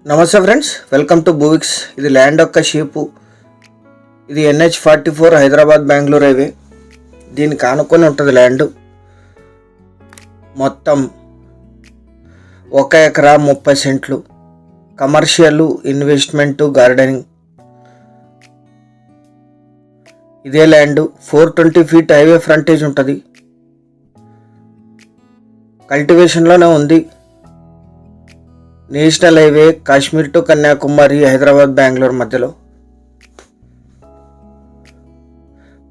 నమస్తే friends, welcome to బూవిక్స్. ఇది land యొక్క షేపు. ఇది NH44 హైదరాబాద్ బెంగళూరు హైవే. దీనికి ఆనుకొని ఉంటుంది ల్యాండ్. మొత్తం 1 ఎకరా 30 సెంట్లు. Commercial, investment, gardening. ఇదే ల్యాండ్ 420 ఫీట్ హైవే ఫ్రంటేజ్ ఉంటుంది. కల్టివేషన్లోనే ఉంది. National highway Kashmir to Kanyakumari, Hyderabad Bengaluru మధ్యలో.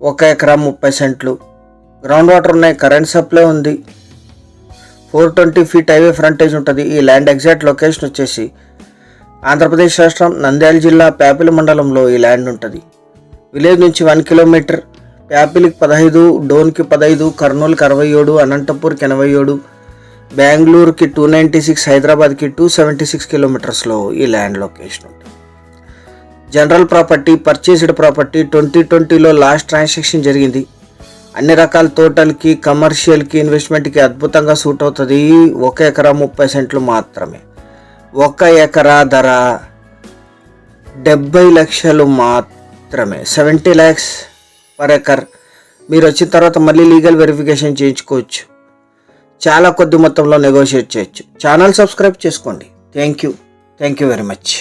1 ఎకరా 30 సెంట్లు. గ్రౌండ్ వాటర్ ఉన్నాయి, కరెంట్ సప్లై ఉంది. 420 ఫీట్ హైవే ఫ్రంటేజ్ ఉంటుంది. ఈ ల్యాండ్ ఎగ్జాక్ట్ లొకేషన్ వచ్చేసి ఆంధ్రప్రదేశ్ రాష్ట్రం నంద్యాల జిల్లా ప్యాపిలి మండలంలో ఈ ల్యాండ్ ఉంటుంది. విలేజ్ నుంచి 1 కిలోమీటర్. ప్యాపిలికి 15, డోన్కి 15, కర్నూలుకి 67, అనంతపూర్కి 87, బెంగళూరుకి 296, హైదరాబాద్కి 276 కిలోమీటర్స్లో ఈ ల్యాండ్ లొకేషన్ ఉంటుంది. General property, purchased property. 2020లో లాస్ట్ ట్రాన్సాక్షన్ జరిగింది. అన్ని రకాల తోటలకి, కమర్షియల్కి, ఇన్వెస్ట్మెంట్కి అద్భుతంగా సూట్ అవుతుంది. 1 ఎకరా 30 సెంట్లు మాత్రమే. 1 ఎకరా ధర 70 లక్షలు మాత్రమే. 70 lakhs per ఎకర్. మీరు వచ్చిన తర్వాత మళ్ళీ లీగల్ వెరిఫికేషన్ చేయించుకోవచ్చు. చాలా కొద్ది మొత్తంలో నెగోషియేట్ చేయొచ్చు. ఛానల్ సబ్స్క్రైబ్ చేసుకోండి. Thank you very much.